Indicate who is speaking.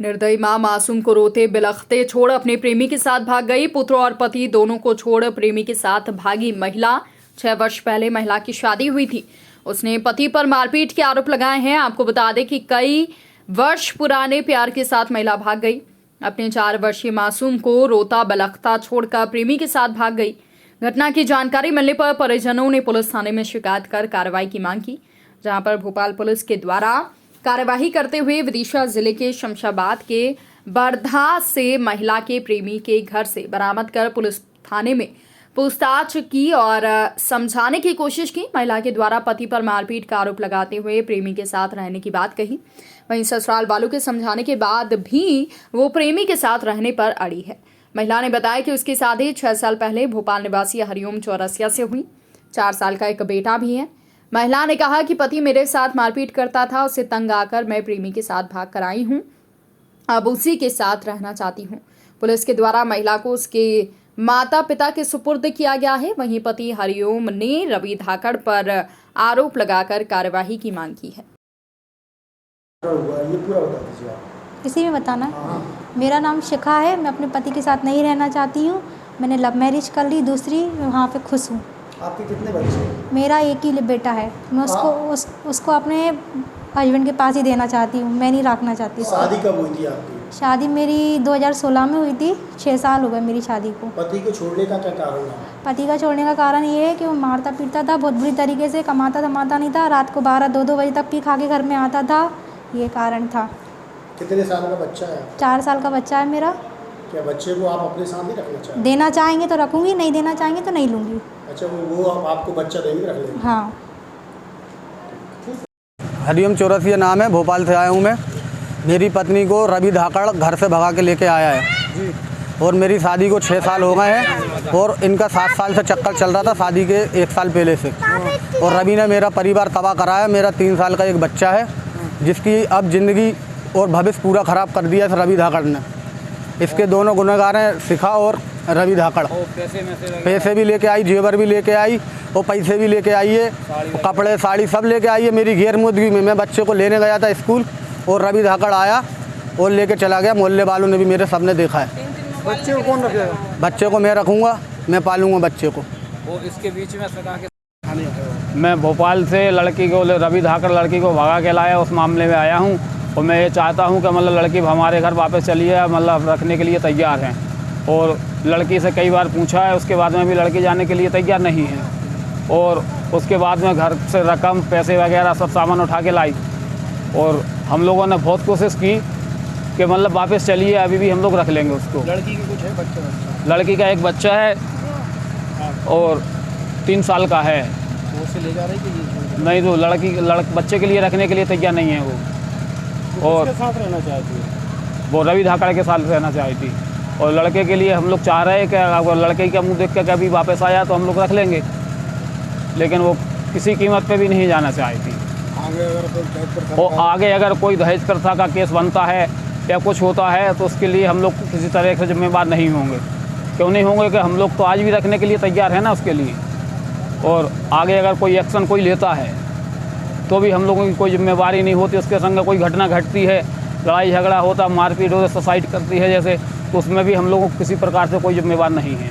Speaker 1: निर्दयी मां मासूम को रोते बिलखते छोड़ अपने प्रेमी के साथ भाग गई। पुत्र और पति दोनों को छोड़ प्रेमी के साथ भागी महिला। 6 वर्ष पहले महिला की शादी हुई थी। उसने पति पर मारपीट के आरोप लगाए हैं। आपको बता दें कि कई वर्ष पुराने प्यार के साथ महिला भाग गई। अपने 4 वर्षीय मासूम को रोता बिलखता छोड़कर प्रेमी के साथ भाग गई। घटना की जानकारी मिलने पर परिजनों ने पुलिस थाने में शिकायत कर कार्रवाई की मांग की, जहां पर भोपाल पुलिस के द्वारा कार्यवाही करते हुए विदिशा जिले के शमशाबाद के बरधा से महिला के प्रेमी के घर से बरामद कर पुलिस थाने में पूछताछ की और समझाने की कोशिश की। महिला के द्वारा पति पर मारपीट का आरोप लगाते हुए प्रेमी के साथ रहने की बात कही। वहीं ससुराल वालों के समझाने के बाद भी वो प्रेमी के साथ रहने पर अड़ी है। महिला ने बताया कि उसकी शादी 6 साल पहले भोपाल निवासी हरिओम चौरसिया से हुई। 4 साल का एक बेटा भी है। महिला ने कहा कि पति मेरे साथ मारपीट करता था, उससे तंग आकर मैं प्रेमी के साथ भाग कर आई हूँ। अब उसी के साथ रहना चाहती हूँ। पुलिस के द्वारा महिला को उसके माता पिता के सुपुर्द किया गया है। वहीं पति हरिओम ने रवि धाकड़ पर आरोप लगाकर कार्यवाही की मांग की है।
Speaker 2: इसी में बताना। मेरा नाम शिखा है। मैं अपने पति के साथ नहीं रहना चाहती हूँ। मैंने लव मैरिज कर ली, दूसरी वहाँ पे खुश हूँ।
Speaker 3: आपके कितने बच्चे?
Speaker 2: मेरा एक ही बेटा है। मैं उसको अपने हस्बैंड के पास ही देना चाहती हूँ। मैं नहीं रखना चाहती।
Speaker 3: शादी कब हुई थी आपकी?
Speaker 2: शादी मेरी 2016 में हुई थी। 6 साल हो गए मेरी शादी को।
Speaker 3: पति को छोड़ने का क्या कारण है?
Speaker 2: पति का छोड़ने का कारण ये है कि वो मारता पीटता था, बहुत बुरी तरीके से, कमाता धमाता नहीं था। रात को 12-2 बजे तक पी खा के घर में आता था। ये कारण था।
Speaker 3: कितने साल का बच्चा है?
Speaker 2: 4 साल का बच्चा है मेरा।
Speaker 3: क्या बच्चे को आप अपने साथ ही रखना चाहते हैं?
Speaker 2: देना चाहेंगे तो रखूँगी, नहीं देना चाहेंगे तो नहीं लूँगी।
Speaker 3: अच्छा, वो आपको बच्चा देंगे, रख लेंगे?
Speaker 2: हाँ।
Speaker 4: हरिओम चौरसिया नाम है, भोपाल से आया हूँ मैं। मेरी पत्नी को रवि धाकड़ घर से भगा के लेके आया है और मेरी शादी को 6 साल हो गए हैं और इनका 7 साल से चक्कर चल रहा था शादी के 1 साल पहले से। और रवि ने मेरा परिवार तबाह कराया। मेरा 3 साल का एक बच्चा है जिसकी अब ज़िंदगी और भविष्य पूरा ख़राब कर दिया इस रवि धाकड़ ने। इसके दोनों गुनहगार हैं, शिखा और रवि धाकड़। पैसे भी लेके आई, जेवर भी लेके आई और पैसे भी लेके आई है, कपड़े साड़ी सब लेके आई है। मेरी गैर मौजूदगी में मैं बच्चे को लेने गया था स्कूल और रवि धाकड़ आया और लेके चला गया। मोहल्ले वालों ने भी मेरे सामने देखा है।
Speaker 3: बच्चे को कौन रखेगा?
Speaker 4: बच्चे को मैं रखूँगा, मैं पालूँगा बच्चे को।
Speaker 5: वो इसके बीच में मैं भोपाल से लड़की को, रवि धाकड़ लड़की को भगा के लाया, उस मामले में आया हूँ। और मैं ये चाहता हूँ कि मतलब लड़की हमारे घर वापस चली है, मतलब रखने के लिए तैयार हैं। और लड़की से कई बार पूछा है, उसके बाद में भी लड़की जाने के लिए तैयार नहीं है। और उसके बाद में घर से रकम, पैसे वगैरह सब सामान उठा के लाई। और हम लोगों ने बहुत कोशिश की कि मतलब वापस चलिए, अभी भी हम लोग रख लेंगे उसको।
Speaker 3: लड़की की कुछ है बच्चा?
Speaker 5: लड़की का एक बच्चा है और 3 साल का है।
Speaker 3: वो से ले जा रही कि
Speaker 5: नहीं, तो बच्चे के लिए रखने के लिए तैयार नहीं है वो। और
Speaker 3: किसके साथ रहना चाहती है?
Speaker 5: वो रवि धाकड़ के साथ रहना चाहती थी। और लड़के के लिए हम लोग चाह रहे हैं कि अगर लड़के का मुंह देख के कभी वापस आया तो हम लोग रख लेंगे, लेकिन वो किसी कीमत पे भी नहीं जाना चाहती। आगे अगर कोई दहेज प्रथा का केस बनता है या कुछ होता है तो उसके लिए हम लोग किसी तरह से जिम्मेदार नहीं होंगे। क्यों नहीं होंगे कि हम लोग तो आज भी रखने के लिए तैयार है ना उसके लिए। और आगे अगर कोई एक्शन कोई लेता है तो भी हम लोगों की कोई जिम्मेवारी नहीं होती। उसके संग कोई घटना घटती है, लड़ाई झगड़ा होता, मारपीट होता, सुसाइड करती है जैसे, तो उसमें भी हम लोगों को किसी प्रकार से कोई जिम्मेवार नहीं है।